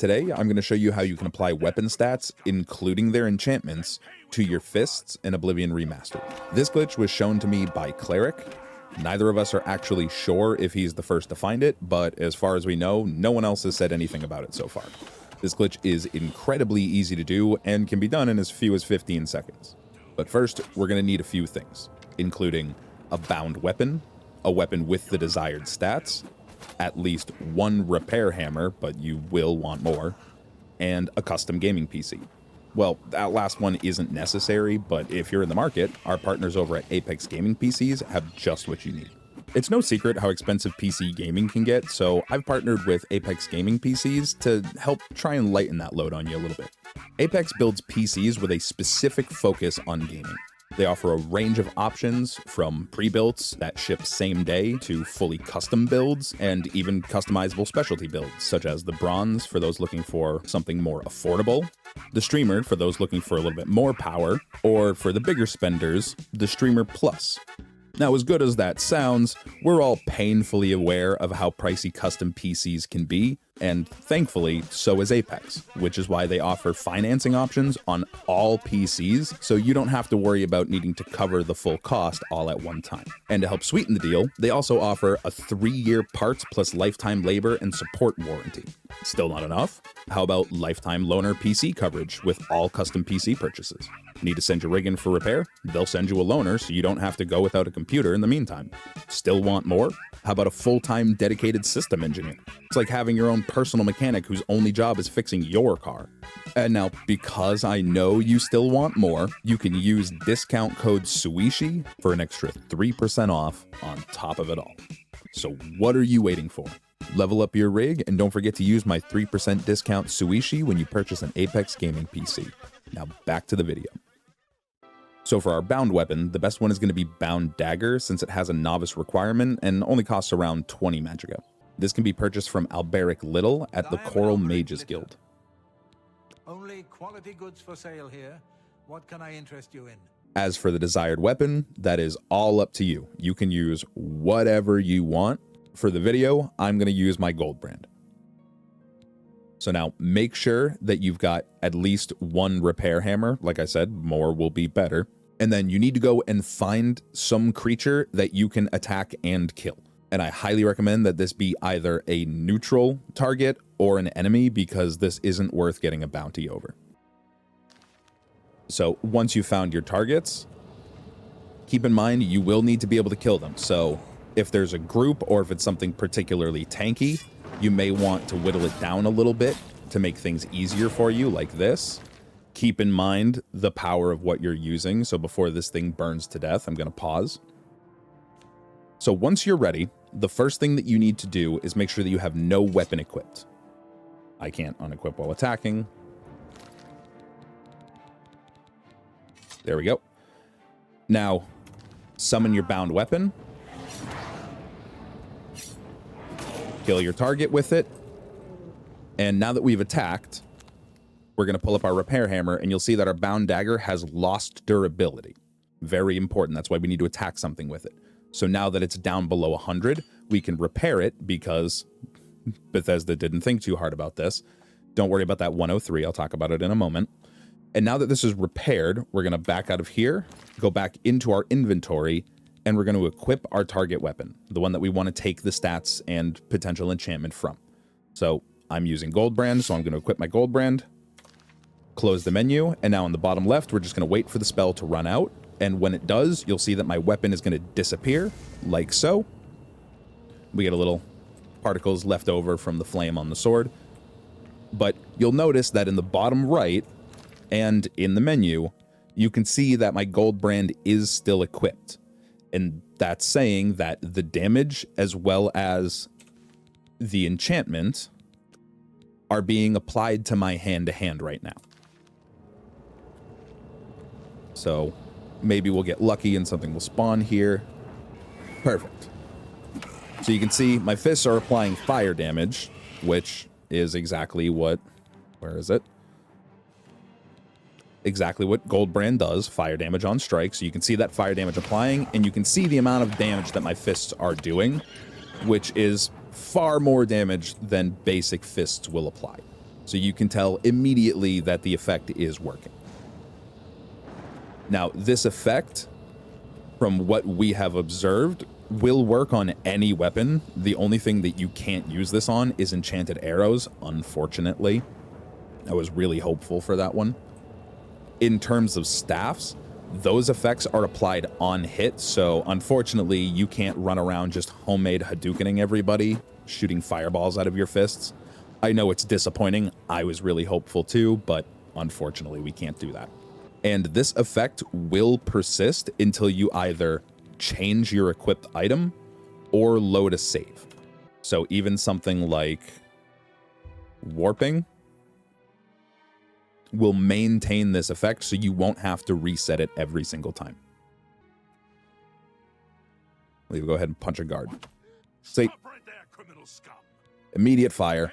Today, I'm going to show you how you can apply weapon stats, including their enchantments, to your fists in Oblivion Remastered. This glitch was shown to me by Cleric. Neither of us are actually sure if he's the first to find it, but as far as we know, no one else has said anything about it so far. This glitch is incredibly easy to do and can be done in as few as 15 seconds. But first, we're going to need a few things, including a bound weapon, a weapon with the desired stats, at least one repair hammer, but you will want more, and a custom gaming PC. Well, that last one isn't necessary, but if you're in the market, our partners over at Apex Gaming PCs have just what you need. It's no secret how expensive PC gaming can get, so I've partnered with Apex Gaming PCs to help try and lighten that load on you a little bit. Apex builds PCs with a specific focus on gaming. They offer a range of options from pre-builts that ship same day to fully custom builds and even customizable specialty builds, such as the Bronze for those looking for something more affordable, the Streamer for those looking for a little bit more power, or for the bigger spenders, the Streamer Plus. Now, as good as that sounds, we're all painfully aware of how pricey custom PCs can be, and thankfully, so is Apex, which is why they offer financing options on all PCs, so you don't have to worry about needing to cover the full cost all at one time. And to help sweeten the deal, they also offer a 3-year parts plus lifetime labor and support warranty. Still not enough? How about lifetime loaner PC coverage with all custom PC purchases? Need to send your rig in for repair? They'll send you a loaner so you don't have to go without a computer in the meantime. Still want more? How about a full-time dedicated system engineer? It's like having your own personal mechanic whose only job is fixing your car. And now, because I know you still want more, you can use discount code Suishi for an extra 3% off on top of it all. So what are you waiting for? Level up your rig, and don't forget to use my 3% discount Suishi when you purchase an Apex Gaming PC. Now back to the video. So for our bound weapon, the best one is going to be Bound Dagger, since it has a novice requirement and only costs around 20 Magica. This can be purchased from Alberic Little at the Coral Mages Guild. Only quality goods for sale here. What can I interest you in? As for the desired weapon, that is all up to you. You can use whatever you want. For the video, I'm going to use my gold brand. So now make sure that you've got at least one repair hammer. Like I said, more will be better. And then you need to go and find some creature that you can attack and kill. And I highly recommend that this be either a neutral target or an enemy, because this isn't worth getting a bounty over. So once you've found your targets, keep in mind you will need to be able to kill them. So if there's a group or if it's something particularly tanky, you may want to whittle it down a little bit to make things easier for you, like this. Keep in mind the power of what you're using. So before this thing burns to death, I'm going to pause. So once you're ready, the first thing that you need to do is make sure that you have no weapon equipped. I can't unequip while attacking. There we go. Now, summon your bound weapon. Kill your target with it. And now that we've attacked, we're going to pull up our repair hammer, and you'll see that our bound dagger has lost durability. Very important. That's why we need to attack something with it. So now that it's down below 100, we can repair it, because Bethesda didn't think too hard about this. Don't worry about that 103. I'll talk about it in a moment. And now that this is repaired, we're going to back out of here, go back into our inventory, and we're going to equip our target weapon, the one that we want to take the stats and potential enchantment from. So I'm using gold brand, so I'm going to equip my gold brand, close the menu, and now on the bottom left, we're just going to wait for the spell to run out. And when it does, you'll see that my weapon is going to disappear, like so. We get a little particles left over from the flame on the sword. But you'll notice that in the bottom right and in the menu, you can see that my gold brand is still equipped. And that's saying that the damage as well as the enchantment are being applied to my hand-to-hand right now. So maybe we'll get lucky and something will spawn here. Perfect. So you can see my fists are applying fire damage, which is exactly what... Where is it? Exactly what gold brand does, fire damage on strike. So you can see that fire damage applying, and you can see the amount of damage that my fists are doing, which is far more damage than basic fists will apply. So you can tell immediately that the effect is working. Now, this effect, from what we have observed, will work on any weapon. The only thing that you can't use this on is enchanted arrows, unfortunately. I was really hopeful for that one. In terms of staffs, those effects are applied on hit, so unfortunately you can't run around just homemade Hadoukening everybody, shooting fireballs out of your fists. I know it's disappointing. I was really hopeful too, but unfortunately we can't do that. And this effect will persist until you either change your equipped item or load a save. So even something like warping will maintain this effect, so you won't have to reset it every single time. We'll go ahead and punch a guard. Say, immediate fire.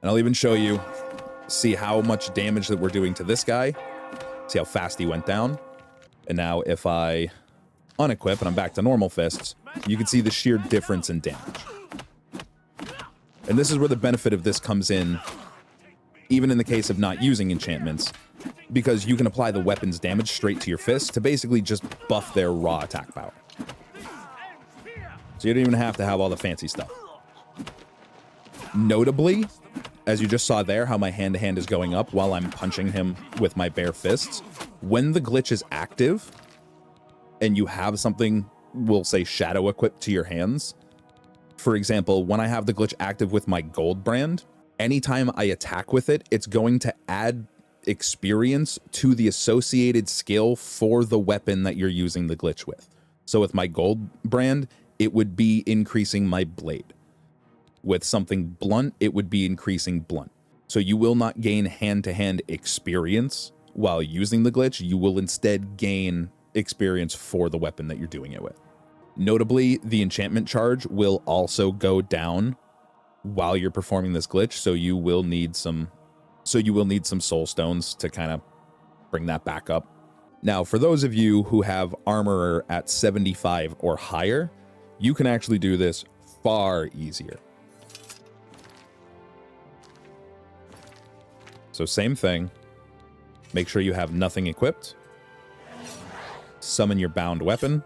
And I'll even show you, see how much damage that we're doing to this guy. See how fast he went down. And now if I unequip and I'm back to normal fists, you can see the sheer difference in damage. And this is where the benefit of this comes in, even in the case of not using enchantments, because you can apply the weapon's damage straight to your fists to basically just buff their raw attack power. So you don't even have to have all the fancy stuff. Notably, as you just saw there, how my hand-to-hand is going up while I'm punching him with my bare fists, when the glitch is active and you have something, we'll say shadow equipped to your hands, for example, when I have the glitch active with my gold brand, anytime I attack with it, it's going to add experience to the associated skill for the weapon that you're using the glitch with. So with my gold brand, it would be increasing my blade. With something blunt, it would be increasing blunt. So you will not gain hand-to-hand experience while using the glitch. You will instead gain experience for the weapon that you're doing it with. Notably, the enchantment charge will also go down while you're performing this glitch, so you will need some soul stones to kind of bring that back up. Now, for those of you who have armor at 75 or higher, you can actually do this far easier. So same thing, make sure you have nothing equipped, summon your bound weapon,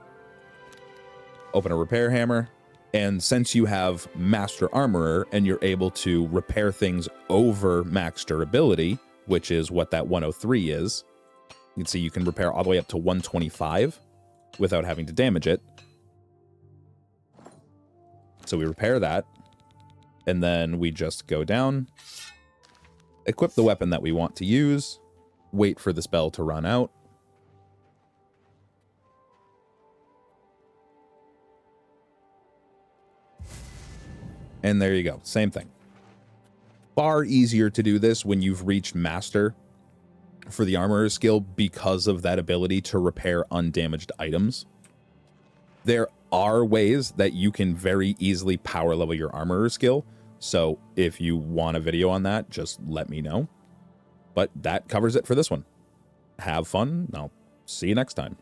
open a repair hammer, and since you have Master Armorer and you're able to repair things over max durability, which is what that 103 is, you can see you can repair all the way up to 125 without having to damage it. So we repair that, and then we just go down, equip the weapon that we want to use, wait for the spell to run out, and there you go. Same thing. Far easier to do this when you've reached Master for the Armorer skill because of that ability to repair undamaged items. There are ways that you can very easily power level your Armorer skill, so if you want a video on that, just let me know. But that covers it for this one. Have fun, and I'll see you next time.